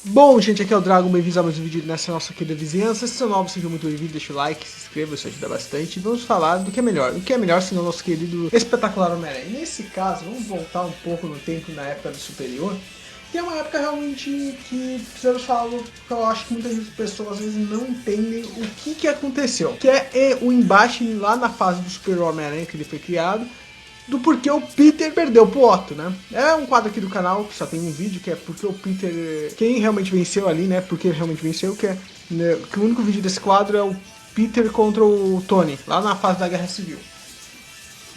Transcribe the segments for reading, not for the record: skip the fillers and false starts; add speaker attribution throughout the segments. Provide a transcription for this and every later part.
Speaker 1: Bom, gente, aqui é o Dragon, bem-vindos a mais um vídeo nessa nossa querida vizinhança. Se são novos, sejam muito bem-vindos, deixa o like, se inscreva, isso ajuda bastante. E vamos falar do que é melhor. O que é melhor senão o nosso querido espetacular Homem-Aranha. Nesse caso, vamos voltar um pouco no tempo, na época do Superior, que é uma época realmente que precisamos falar, porque eu acho que muitas pessoas às vezes não entendem o que aconteceu. Que é o embate lá na fase do Superior Homem-Aranha, que ele foi criado, do porquê o Peter perdeu pro Otto, né? É um quadro aqui do canal que só tem um vídeo, que é porque o Peter... Quem realmente venceu ali, né? Porque ele realmente venceu, que é... Né, que o único vídeo desse quadro é o Peter contra o Tony, lá na fase da Guerra Civil.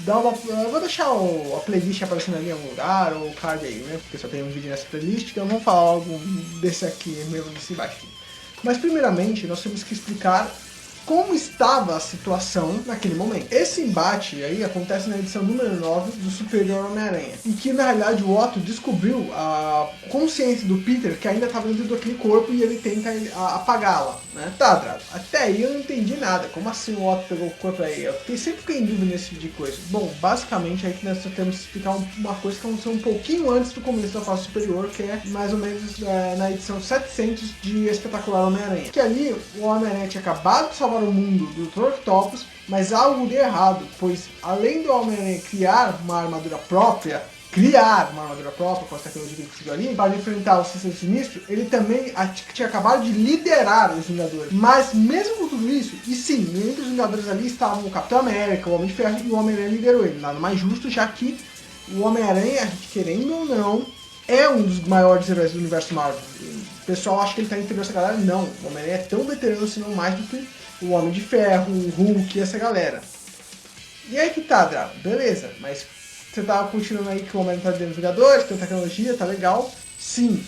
Speaker 1: Eu vou deixar a playlist aparecendo ali em algum lugar, ou o card aí, né? Porque só tem um vídeo nessa playlist, então vamos falar algo desse aqui, mesmo desse baixo. Mas primeiramente, nós temos que explicar como estava a situação naquele momento. Esse embate aí acontece na edição número 9 do Superior Homem-Aranha, em que na realidade o Otto descobriu a consciência do Peter que ainda estava dentro daquele corpo e ele tenta apagá-la, né? Tá, Drago, até aí eu não entendi nada. Como assim o Otto pegou o corpo aí? Eu sempre fiquei em dúvida nesse tipo de coisa. Bom, basicamente aí que nós temos que explicar uma coisa que aconteceu um pouquinho antes do começo da fase superior, que é mais ou menos na edição 700 de Espetacular Homem-Aranha. Que ali o Homem-Aranha tinha acabado de salvar o mundo do Dr. Octopus, mas algo deu errado, pois além do Homem-Aranha criar uma armadura própria com a tecnologia que ele conseguiu ali, para enfrentar o Sexteto Sinistro, ele também tinha acabado de liderar os Vingadores. Mas mesmo com tudo isso, e sim, entre os Vingadores ali estavam o Capitão América, o Homem de Ferro, e o Homem-Aranha liderou ele. Nada mais justo, já que o Homem-Aranha, querendo ou não, é um dos maiores heróis do universo Marvel. O pessoal acha que ele tá interior essa galera, não. O Homem-Aranha é tão veterano, se não mais do que o Homem de Ferro, o Hulk e essa galera. E aí que tá, Drago, beleza, mas você tava continuando aí que o Homem-Aranha tá dentro dos Vingadores, tem tecnologia, tá legal, sim.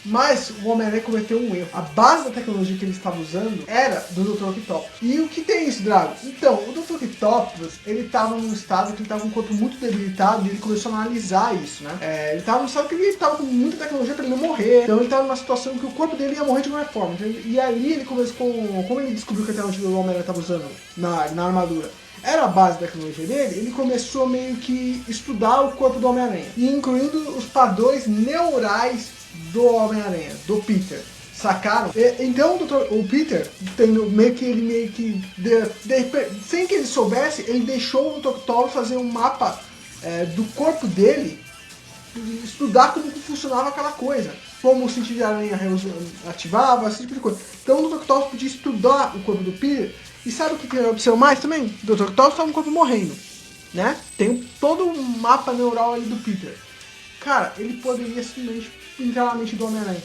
Speaker 1: Mas o Homem-Aranha cometeu um erro. A base da tecnologia que ele estava usando era do Dr. Octopus. E o que tem isso, Drago? Então, o Dr. Octopus, ele estava num estado que ele estava com o corpo muito debilitado e ele começou a analisar isso, né? Ele estava num estado que ele estava com muita tecnologia para ele não morrer. Então ele estava numa situação que o corpo dele ia morrer de qualquer forma. E ali ele começou com... Como ele descobriu que a tecnologia do Homem-Aranha estava usando na armadura era a base da tecnologia dele, ele começou meio que estudar o corpo do Homem-Aranha. E incluindo os padrões neurais do Homem-Aranha, do Peter. Sacaram? Então o Peter, sem que ele soubesse, ele deixou o Dr. Octopus fazer um mapa do corpo dele, estudar como que funcionava aquela coisa. Como o sentido de aranha ativava, esse tipo de coisa. Então o Dr. Octopus podia estudar o corpo do Peter. E sabe o que observou mais também? O Dr. Octopus estava com o corpo morrendo, né? Tem todo um mapa neural ali do Peter. Cara, ele poderia simplesmente entrar na mente do Homem-Aranha,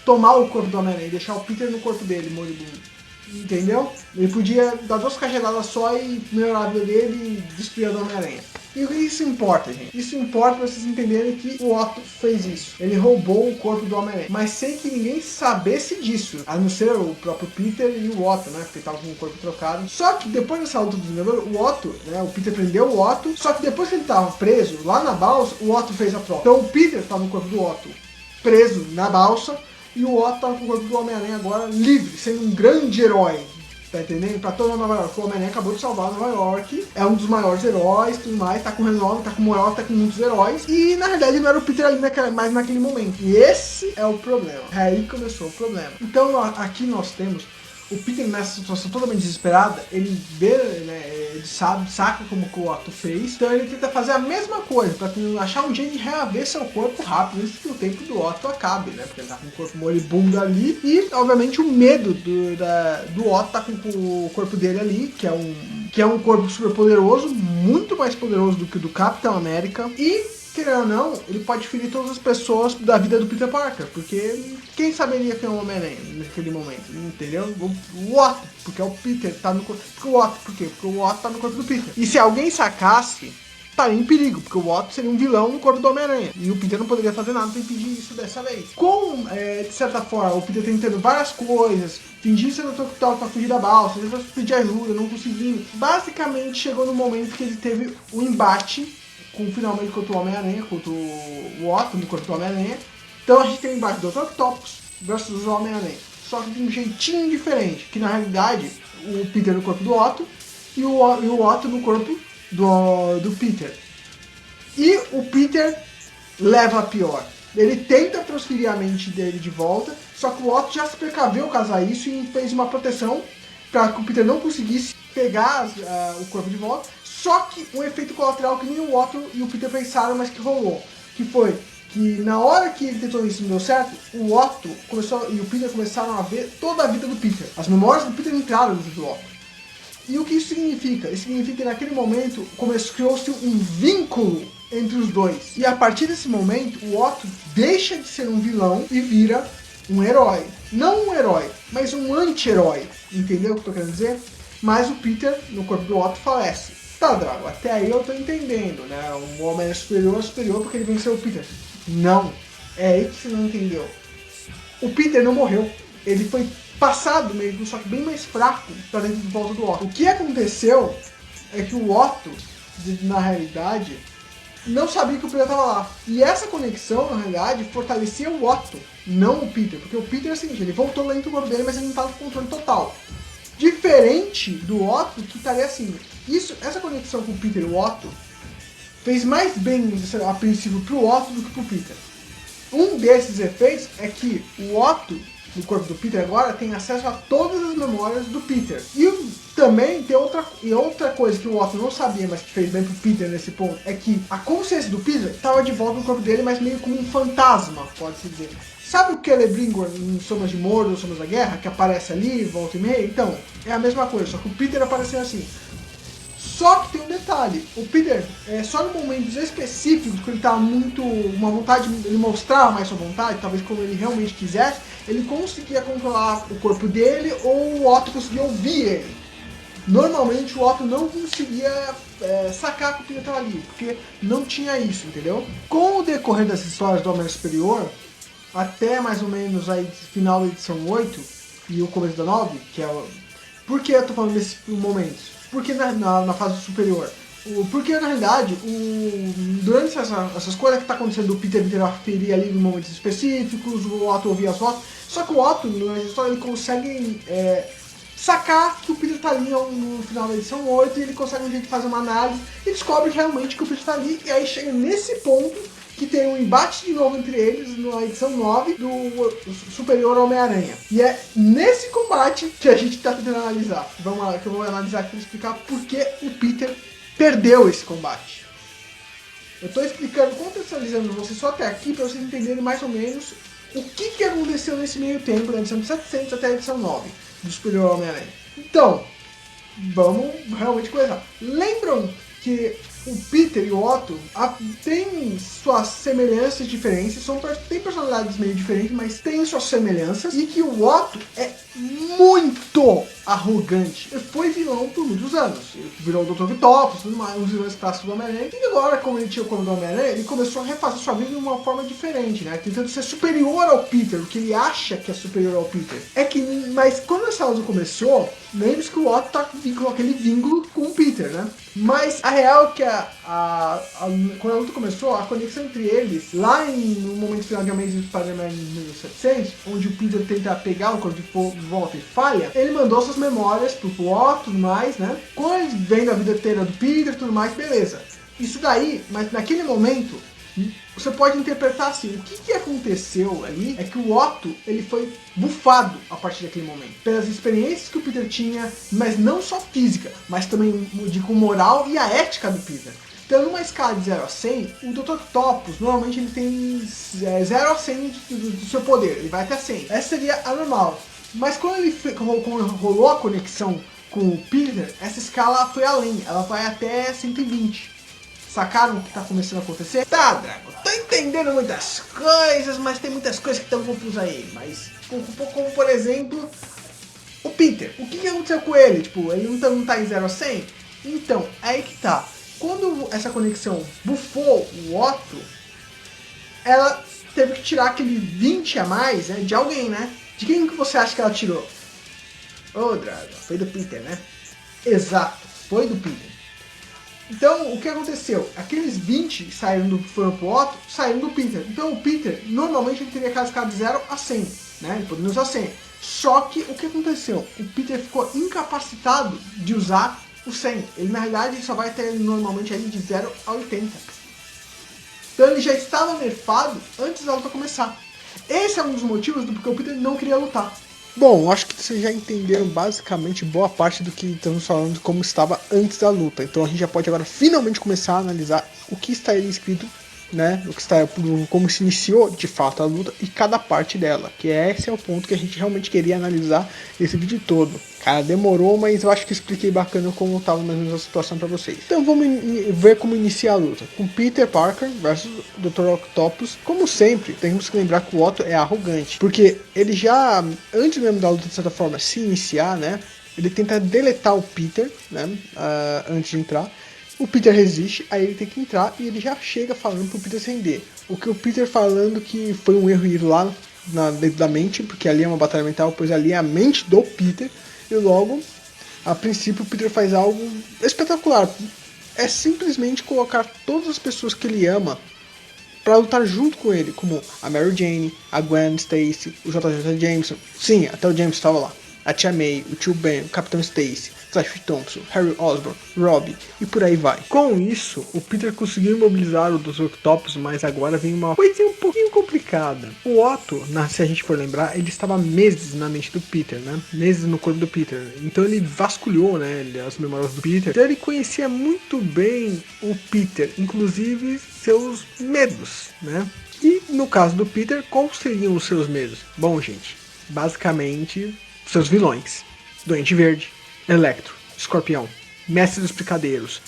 Speaker 1: tomar o corpo do Homem-Aranha, deixar o Peter no corpo dele, moribundo. Entendeu? Ele podia dar 2 cajadadas só e melhorar a vida dele e destruir a do Homem-Aranha. E o que isso importa, gente? Isso importa pra vocês entenderem que o Otto fez isso. Ele roubou o corpo do Homem-Aranha, mas sem que ninguém sabesse disso, a não ser o próprio Peter e o Otto, né? Porque tava com o corpo trocado. Só que depois dessa luta do Vingador, o Otto, né? O Peter prendeu o Otto, só que depois que ele tava preso, lá na balsa, o Otto fez a troca. Então o Peter tava no corpo do Otto, preso na balsa, e o Otto tava com o corpo do Homem-Aranha agora livre, sendo um grande herói. Tá entendendo? Pra toda Nova York. O Homem-Aranha acabou de salvar Nova York. É um dos maiores heróis, tudo mais. Tá com o Renove, tá com o Moral, tá com muitos heróis. E na realidade não era o Peter ali mais naquele momento. E esse é o problema. É aí que começou o problema. Então aqui nós temos o Peter nessa situação totalmente desesperada. Ele vê, né? Ele saca como que o Otto fez. Então ele tenta fazer a mesma coisa. Pra achar um jeito de reaver seu corpo rápido. Antes que o tempo do Otto acabe, né? Porque ele tá com o corpo moribundo ali. E obviamente o medo do Otto tá com o corpo dele ali. Que é um corpo super poderoso. Muito mais poderoso do que o do Capitão América. E querendo ou não, ele pode ferir todas as pessoas da vida do Peter Parker, porque quem saberia que é o Homem-Aranha naquele momento, entendeu? O Otto, porque é o Peter, tá no corpo. Por quê? Porque o Otto tá no corpo do Peter. E se alguém sacasse, estaria em perigo, porque o Otto seria um vilão no corpo do Homem-Aranha. E o Peter não poderia fazer nada pra impedir isso dessa vez. De certa forma, o Peter tentando várias coisas, fingir ser o Dr. Octopus pra fugir da balsa, pedir ajuda, não conseguindo. Basicamente, chegou no momento que ele teve um embate finalmente contra o Homem-Aranha, contra o Otto no corpo do Homem-Aranha. Então a gente tem o embate do Dr. Octopus versus o Homem-Aranha. Só que de um jeitinho diferente, que na realidade o Peter no corpo do Otto e o Otto no corpo do Peter. E o Peter leva a pior. Ele tenta transferir a mente dele de volta, só que o Otto já se precaveu caso isso e fez uma proteção para que o Peter não conseguisse pegar o corpo de volta. Só que um efeito colateral que nem o Otto e o Peter pensaram, mas que rolou, que foi que na hora que ele tentou isso e não deu certo, o Otto e o Peter começaram a ver toda a vida do Peter. As memórias do Peter entraram no do Otto. E o que isso significa? Isso significa que naquele momento criou-se um vínculo entre os dois. E a partir desse momento, o Otto deixa de ser um vilão e vira um herói. Não um herói, mas um anti-herói. Entendeu o que eu tô querendo dizer? Mas o Peter, no corpo do Otto, falece. Tá, Drago, até aí eu tô entendendo, né? O homem é superior porque ele venceu o Peter. Não, é aí que você não entendeu. O Peter não morreu. Ele foi passado mesmo, só que bem mais fraco para dentro de volta do Otto. O que aconteceu é que o Otto, na realidade, não sabia que o Peter estava lá. E essa conexão, na realidade, fortalecia o Otto, não o Peter. Porque o Peter é o seguinte, ele voltou lá dentro do corpo dele, mas ele não estava com controle total. Diferente do Otto, que estaria assim. Essa conexão com o Peter e o Otto fez mais bem, a princípio, pro Otto do que pro Peter. Um desses efeitos é que o Otto, no corpo do Peter agora, tem acesso a todas as memórias do Peter. E também tem outra coisa que o Otto não sabia, mas que fez bem pro Peter nesse ponto, é que a consciência do Peter estava de volta no corpo dele, mas meio como um fantasma, pode-se dizer. Sabe o Celebrimbor em Sombras de Mordor, Sombras da Guerra, que aparece ali, volta e meia? Então, é a mesma coisa, só que o Peter apareceu assim. Só que tem um detalhe, o Peter, só em momentos específicos, que ele tá uma vontade, ele mostrava mais sua vontade, talvez como ele realmente quisesse, ele conseguia controlar o corpo dele ou o Otto conseguia ouvir ele. Normalmente o Otto não conseguia sacar que o Peter estava ali, porque não tinha isso, entendeu? Com o decorrer das histórias do Homem Superior, até mais ou menos aí final da edição 8 e o começo da 9, que é por que eu tô falando desses momentos? Porque na fase superior? Porque na realidade, durante essas coisas que tá acontecendo, o Peter interferir ali em momentos específicos, o Otto ouvir as vozes, só que o Otto, na história, ele consegue sacar que o Peter tá ali no final da edição 8 e ele consegue um jeito de fazer uma análise e descobre realmente que o Peter tá ali, e aí chega nesse ponto que tem um embate de novo entre eles na edição 9 do Superior Homem-Aranha. E é nesse combate que a gente tá tentando analisar. Vamos lá, que eu vou analisar aqui para explicar por que o Peter perdeu esse combate. Eu tô explicando, contextualizando vocês só até aqui para vocês entenderem mais ou menos o que aconteceu nesse meio tempo, da edição 700 até a edição 9 do Superior Homem-Aranha. Então, vamos realmente começar. Lembram que o Peter e o Otto têm suas semelhanças e diferenças, têm personalidades meio diferentes, mas têm suas semelhanças, e que o Otto é muito arrogante. Ele foi vilão por muitos anos. Ele virou o Dr. Octopus, tudo mais, os vilões clássicos do Homem-Aranha. E agora, como ele tinha o comando do Homem-Aranha, ele começou a refazer sua vida de uma forma diferente, né? Tentando ser superior ao Peter, o que ele acha que é superior ao Peter. Mas quando essa fase começou, lembre-se que o Otto tá com aquele vínculo com o Peter, né? Mas a real é que quando a luta começou, a conexão entre eles, lá no momento final de Amazing Spider-Man 1700, onde o Peter tenta pegar o corpo de volta e falha, ele mandou suas memórias pro Otto e tudo mais, né? Quando ele vem da vida inteira do Peter e tudo mais, beleza. Isso daí, mas naquele momento, você pode interpretar assim, o que aconteceu ali é que o Otto, ele foi bufado a partir daquele momento, pelas experiências que o Peter tinha, mas não só física, mas também com moral e a ética do Peter. Então, numa escala de 0 a 100, o Dr. Octopus, normalmente ele tem 0 a 100 do seu poder, ele vai até 100. Essa seria a normal. Mas quando rolou a conexão com o Peter, essa escala foi além, ela vai até 120. Sacaram o que tá começando a acontecer? Tá, Drago, tô entendendo muitas coisas, mas tem muitas coisas que estão confusas aí. Mas, como por exemplo, o Peter. O que aconteceu com ele? Tipo, ele não tá em 0 a 100? Então, aí que tá. Quando essa conexão bufou o Otto, ela teve que tirar aquele 20 a mais, né, de alguém, né? De quem que você acha que ela tirou? Ô, Drago, foi do Peter, né? Exato, foi do Peter. Então, o que aconteceu? Aqueles 20 que foram pro Otto, saíram do Peter. Então, o Peter, normalmente, ele teria aquela escala de 0 a 100, né? Ele poderia usar 100. Só que, o que aconteceu? O Peter ficou incapacitado de usar o 100. Ele, na realidade, só vai ter, normalmente, ali de 0 a 80. Então ele já estava nerfado antes da luta começar. Esse é um dos motivos do porque o Peter não queria lutar. Bom, acho que vocês já entenderam basicamente boa parte do que estamos falando de como estava antes da luta. Então a gente já pode agora finalmente começar a analisar o que estaria escrito, né? O que está, como se iniciou de fato a luta e cada parte dela. Que esse é o ponto que a gente realmente queria analisar esse vídeo todo. Cara, demorou, mas eu acho que expliquei bacana como estava mais ou menos a situação para vocês. Então vamos ver como iniciar a luta. Com Peter Parker versus Dr. Octopus. Como sempre, temos que lembrar que o Otto é arrogante. Porque ele já, antes mesmo da luta de certa forma se iniciar, né? Ele tenta deletar o Peter, né? Antes de entrar. O Peter resiste, aí ele tem que entrar e ele já chega falando pro Peter se render. O que o Peter falando que foi um erro ir lá dentro da mente, porque ali é uma batalha mental, pois ali é a mente do Peter. E logo, a princípio, o Peter faz algo espetacular. É simplesmente colocar todas as pessoas que ele ama para lutar junto com ele, como a Mary Jane, a Gwen Stacy, o JJ Jameson. Sim, até o James estava lá. A Tia May, o Tio Ben, o Capitão Stacy, Flash Thompson, Harry Osborn, Robbie e por aí vai. Com isso, o Peter conseguiu imobilizar o Dr. Octopus, mas agora vem uma coisinha um pouquinho complicada. O Otto, se a gente for lembrar, ele estava meses na mente do Peter, né? Meses no corpo do Peter. Então ele vasculhou, né, as memórias do Peter. Então ele conhecia muito bem o Peter, inclusive seus medos, né? E no caso do Peter, quais seriam os seus medos? Bom, gente, basicamente seus vilões. Duende Verde, Electro, Escorpião, Mestre dos Picadeiros.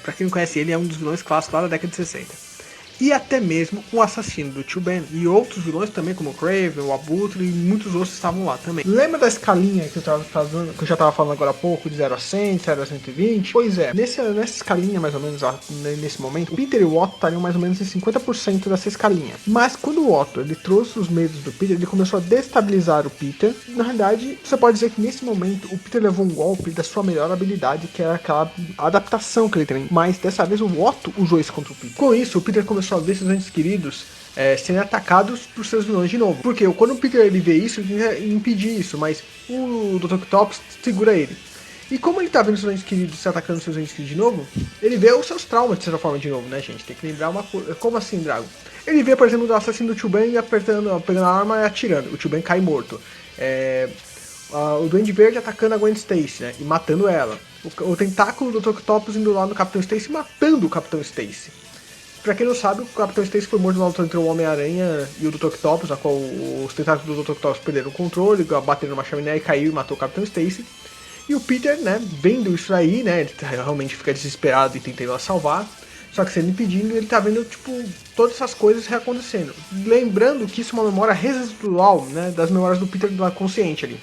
Speaker 1: Pra quem não conhece ele, é um dos vilões clássicos lá da década de 60. E até mesmo o assassino do Tio Ben. E outros vilões também, como o Kraven, o Abutre e muitos outros estavam lá também. Lembra da escalinha que eu já estava falando agora há pouco, de 0 a 100, 0 a 120? Pois é, nessa escalinha mais ou menos, nesse momento, o Peter e o Otto estariam mais ou menos em 50% dessa escalinha. Mas quando o Otto ele trouxe os medos do Peter, ele começou a destabilizar o Peter. Na realidade, você pode dizer que nesse momento o Peter levou um golpe da sua melhor habilidade, que era aquela adaptação que ele tem. Mas dessa vez o Otto usou isso contra o Peter. Com isso, o Peter começou a ver seus entes queridos serem atacados por seus vilões de novo. Porque quando o Peter ele vê isso, ele tenta impedir isso, mas o Dr. Octopus segura ele. E como ele tá vendo seus entes queridos se atacando seus entes queridos de novo, ele vê os seus traumas de certa forma de novo, né, gente? Tem que lembrar uma coisa. Como assim, Drago? Ele vê, por exemplo, o assassino do Tio Ben pegando a arma e atirando. O Tio Ben cai morto. O Duende Verde atacando a Gwen Stacy, né, e matando ela. O tentáculo do Dr. Octopus indo lá no Capitão Stacy matando o Capitão Stacy. Pra quem não sabe, o Capitão Stacy foi morto na luta entre o Homem-Aranha e o Dr. Octopus, na qual os tentáculos do Dr. Octopus perderam o controle, bateram numa chaminé e caiu e matou o Capitão Stacy. E o Peter, né, vendo isso aí, né, ele realmente fica desesperado e tentando a salvar. Só que sendo impedindo, ele tá vendo, tipo, todas essas coisas reacontecendo. Lembrando que isso é uma memória residual, né, das memórias do Peter do consciente ali.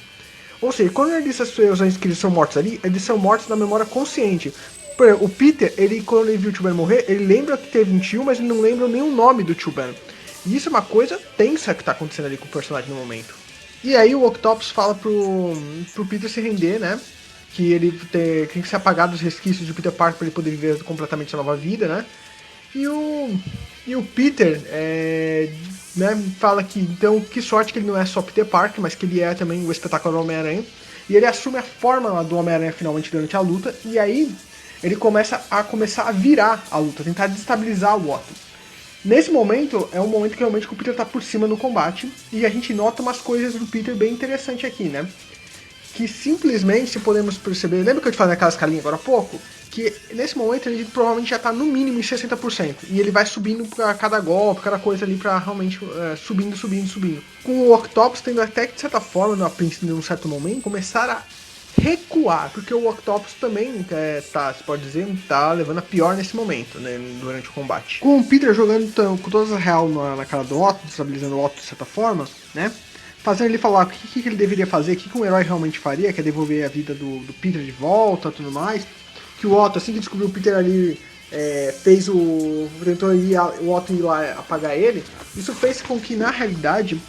Speaker 1: Ou seja, quando ele disse os entes que eles são mortos ali, eles são mortos na memória consciente. Por exemplo, o Peter, quando ele viu o Tio Ben morrer, ele lembra que teve um tio, mas ele não lembra nem o nome do Tio Ben. E isso é uma coisa tensa que tá acontecendo ali com o personagem no momento. E aí o Octopus fala pro Peter se render, né? Que ele tem que se apagar dos resquícios de Peter Parker para ele poder viver completamente a nova vida, né? E o Peter né, fala que, então, que sorte que ele não é só Peter Parker, mas que ele é também o espetacular Homem-Aranha. E ele assume a forma do Homem-Aranha finalmente durante a luta, e aí ele começa a virar a luta, tentar destabilizar o Otto. Nesse momento, é um momento que realmente o Peter tá por cima no combate, e a gente nota umas coisas do Peter bem interessantes aqui, né? Que simplesmente, se podemos perceber, lembra que eu te falei naquela escalinha agora há pouco? Que nesse momento ele provavelmente já tá no mínimo em 60%, e ele vai subindo pra cada golpe, cada coisa ali pra realmente subindo. Com o Octopus tendo até que de certa forma, num certo momento, começar a recuar, porque o Octopus também você pode dizer, tá levando a pior nesse momento, né, durante o combate. Com o Peter jogando então, com todas as real na cara do Otto, destabilizando o Otto de certa forma, né, fazendo ele falar o que ele deveria fazer, o que um herói realmente faria, que é devolver a vida do Peter de volta, tudo mais. Que o Otto, assim que descobriu o Peter ali, tentou o Otto ir lá apagar ele. Isso fez com que, na realidade,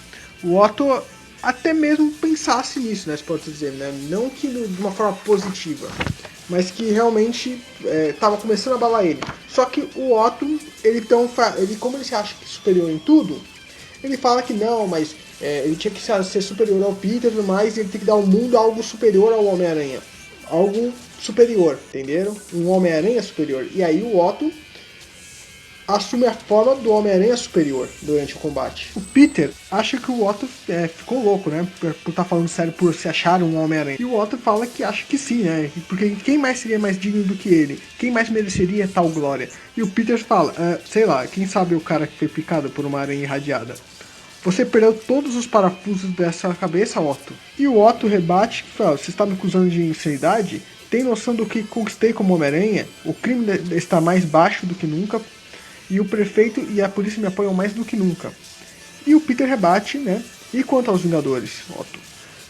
Speaker 1: o Otto até mesmo pensasse nisso, né, se pode dizer, né? Não que de uma forma positiva, mas que realmente estava começando a abalar ele. Só que o Otto, ele como ele se acha superior em tudo, ele fala que não, mas ele tinha que ser superior ao Peter e tudo mais, e ele tem que dar ao mundo algo superior ao Homem-Aranha. Algo superior, entenderam? Um Homem-Aranha superior. E aí o Otto assume a forma do Homem-Aranha superior durante o combate. O Peter acha que o Otto ficou louco, né? Por estar falando sério, por se achar um Homem-Aranha. E o Otto fala que acha que sim, né? Porque quem mais seria mais digno do que ele? Quem mais mereceria tal glória? E o Peter fala, sei lá, quem sabe o cara que foi picado por uma aranha irradiada? Você perdeu todos os parafusos dessa cabeça, Otto. E o Otto rebate que fala, você está me acusando de insanidade? Tem noção do que conquistei como Homem-Aranha? O crime está mais baixo do que nunca. E o prefeito e a polícia me apoiam mais do que nunca. E o Peter rebate, né? E quanto aos Vingadores, Otto?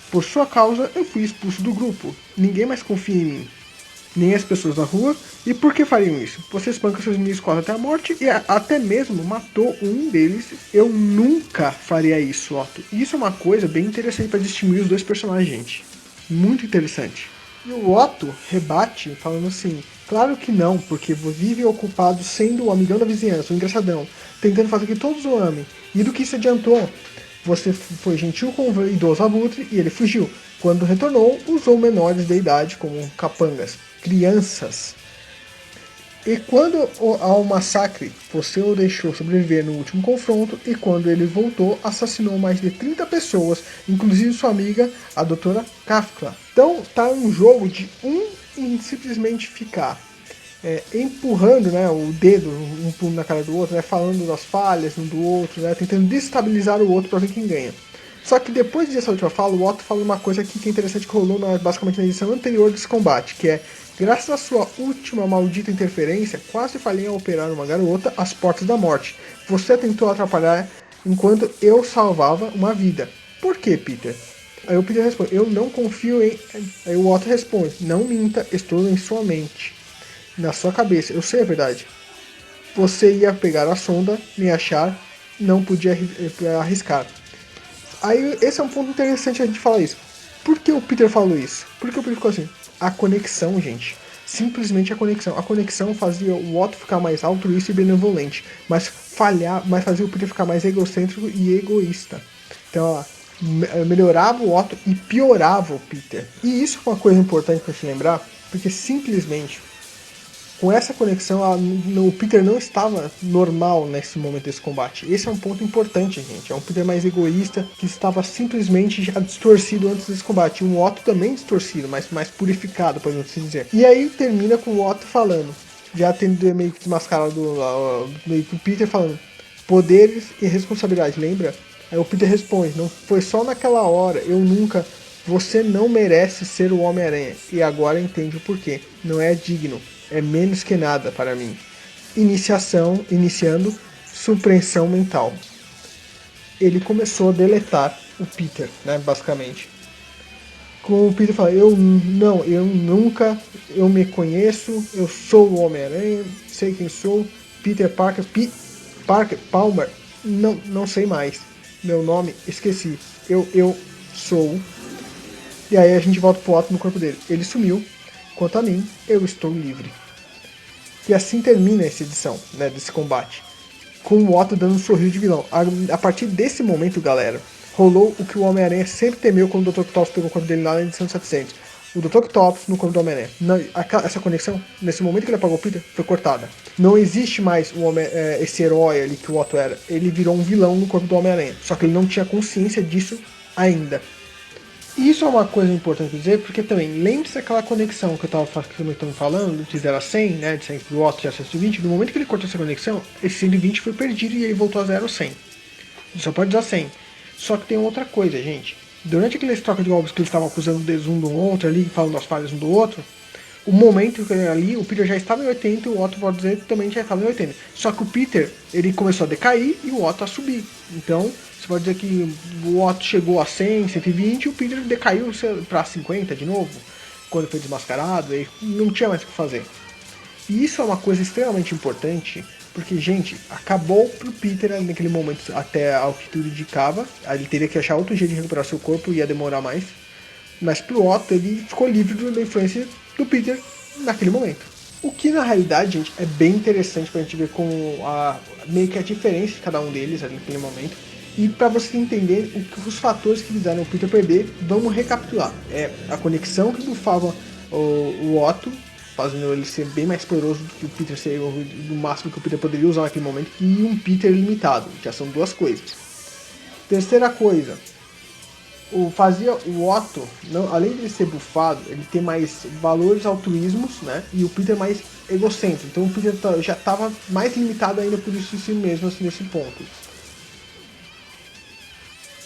Speaker 1: Por sua causa, eu fui expulso do grupo. Ninguém mais confia em mim. Nem as pessoas na rua. E por que fariam isso? Você espanca seus inimigos quase até a morte e até mesmo matou um deles. Eu nunca faria isso, Otto. E isso é uma coisa bem interessante para distinguir os dois personagens, gente. Muito interessante. E o Otto rebate falando assim, claro que não, porque vive ocupado sendo o amigão da vizinhança, o engraçadão, tentando fazer que todos o amem. E do que isso adiantou? Você foi gentil com o idoso abutre e ele fugiu. Quando retornou, usou menores de idade como capangas, crianças. E quando ao massacre, você o deixou sobreviver no último confronto e quando ele voltou, assassinou mais de 30 pessoas, inclusive sua amiga, a doutora Kafka. Então tá um jogo de em simplesmente ficar empurrando, né, o dedo um na cara do outro, né, falando das falhas um do outro, né, tentando destabilizar o outro para ver quem ganha. Só que depois dessa última fala, o Otto fala uma coisa aqui que é interessante que rolou basicamente na edição anterior desse combate, que é graças à sua última maldita interferência, quase falhei a operar uma garota às portas da morte. Você tentou atrapalhar enquanto eu salvava uma vida. Por que, Peter? Aí o Peter responde, eu não confio em... Aí o Otto responde, não minta, estou em sua mente. Na sua cabeça, eu sei a verdade. Você ia pegar a sonda, me achar, não podia arriscar. Aí esse é um ponto interessante a gente falar isso. Por que o Peter falou isso? Por que o Peter ficou assim? A conexão, gente. Simplesmente a conexão. A conexão fazia o Otto ficar mais altruísta e benevolente, mas fazia o Peter ficar mais egocêntrico e egoísta. Então, ó, melhorava o Otto e piorava o Peter. E isso é uma coisa importante para te lembrar, porque simplesmente com essa conexão, o Peter não estava normal nesse momento desse combate. Esse é um ponto importante, gente. É um Peter mais egoísta, que estava simplesmente já distorcido antes desse combate. Um Otto também distorcido, mas mais purificado, podemos assim dizer. E aí termina com o Otto falando, já tendo meio que desmascarado meio que o Peter falando, poderes e responsabilidade, lembra? Aí o Peter responde, não foi só naquela hora, eu nunca... Você não merece ser o Homem-Aranha. E agora entende o porquê. Não é digno. É menos que nada para mim. Iniciando supressão mental. Ele começou a deletar o Peter, né, basicamente. Com o Peter fala, eu nunca, eu me conheço, eu sou o Homem-Aranha, sei quem sou, Peter Parker, Parker, Palmer, não sei mais. Meu nome, esqueci. Eu sou. E aí a gente volta pro Otto no corpo dele. Ele sumiu. Quanto a mim, eu estou livre. E assim termina essa edição, né, desse combate. Com o Otto dando um sorriso de vilão. A partir desse momento, galera, rolou o que o Homem-Aranha sempre temeu quando o Dr. Octopus pegou o corpo dele lá na edição 700. O Dr. Octopus no corpo do Homem-Aranha. Essa conexão, nesse momento que ele apagou o Peter, foi cortada. Não existe mais esse herói ali que o Otto era. Ele virou um vilão no corpo do Homem-Aranha. Só que ele não tinha consciência disso ainda. E isso é uma coisa importante dizer, porque também, lembre-se daquela conexão que eu estava falando, de 0 a 100, né, de 100 pro Otto de 120, no momento que ele cortou essa conexão, esse 120 foi perdido e ele voltou a 0 a 100. Ele só pode usar 100. Só que tem outra coisa, gente. Durante aqueles trocas de golpes que eles estavam acusando o dedos um do outro ali, falando as falhas um do outro, o momento que ali, o Peter já estava em 80 e o Otto, pode dizer, também já estava em 80. Só que o Peter, ele começou a decair e o Otto a subir. Então, você pode dizer que o Otto chegou a 100, 120 e o Peter decaiu para 50 de novo, quando foi desmascarado, e não tinha mais o que fazer. E isso é uma coisa extremamente importante, porque, gente, acabou pro Peter naquele momento até a altitude de Cava, ele teria que achar outro jeito de recuperar seu corpo, ia demorar mais. Mas pro Otto, ele ficou livre da influência do Peter naquele momento. O que na realidade, gente, é bem interessante pra gente ver como meio que a diferença de cada um deles ali naquele momento. E para você entender os fatores que fizeram o Peter perder, vamos recapitular. É a conexão que bufava o Otto, fazendo ele ser bem mais poderoso do que o Peter ser do máximo que o Peter poderia usar naquele momento, e um Peter limitado. Já são duas coisas. Terceira coisa, o Otto, não, além de ele ser bufado, ele tem mais valores altruísmos, né? E o Peter mais egocêntrico. Então o Peter já estava mais limitado ainda por isso em si mesmo, assim, nesse ponto.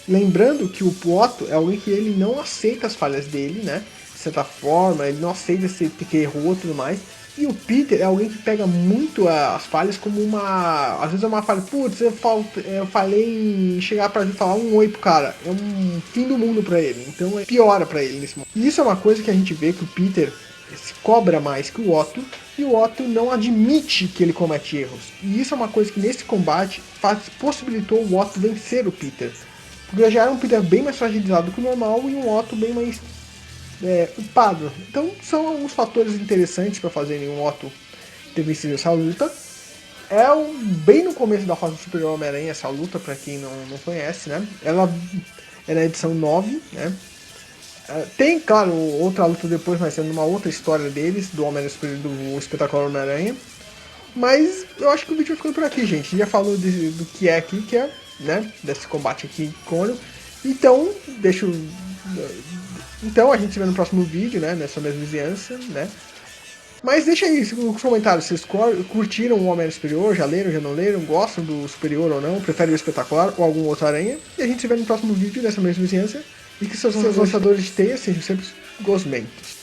Speaker 1: Lembrando que o Otto é alguém que ele não aceita as falhas dele, né? De certa forma, ele não aceita ser que errou e tudo mais. E o Peter é alguém que pega muito as falhas como uma... Às vezes é uma falha, putz, eu falhei em chegar pra falar um oi pro cara. É um fim do mundo pra ele. Então piora pra ele nesse momento. E isso é uma coisa que a gente vê que o Peter se cobra mais que o Otto. E o Otto não admite que ele comete erros. E isso é uma coisa que nesse combate possibilitou o Otto vencer o Peter. Porque já era um Peter bem mais fragilizado que o normal e um Otto bem mais upado. Então são alguns fatores interessantes para fazerem um Otto ter vencido essa luta. Bem no começo da fase do Superior Homem-Aranha essa luta, para quem não conhece, né? Ela é na edição 9, né? Tem, claro, outra luta depois, mas sendo uma outra história deles, do Homem-Aranha do Espetacular Homem-Aranha. Mas eu acho que o vídeo vai ficando por aqui, gente. A gente já falou do que é aqui, que é, né? Desse combate aqui icônico. Então, Então a gente se vê no próximo vídeo, né? Nessa mesma vizinhança, né? Mas deixa aí nos comentários, vocês curtiram o Homem Superior, já leram, já não leram, gostam do Superior ou não, preferem o Espetacular ou algum outro aranha. E a gente se vê no próximo vídeo nessa mesma vizinhança. E que seus lançadores de teia sejam sempre gosmentos.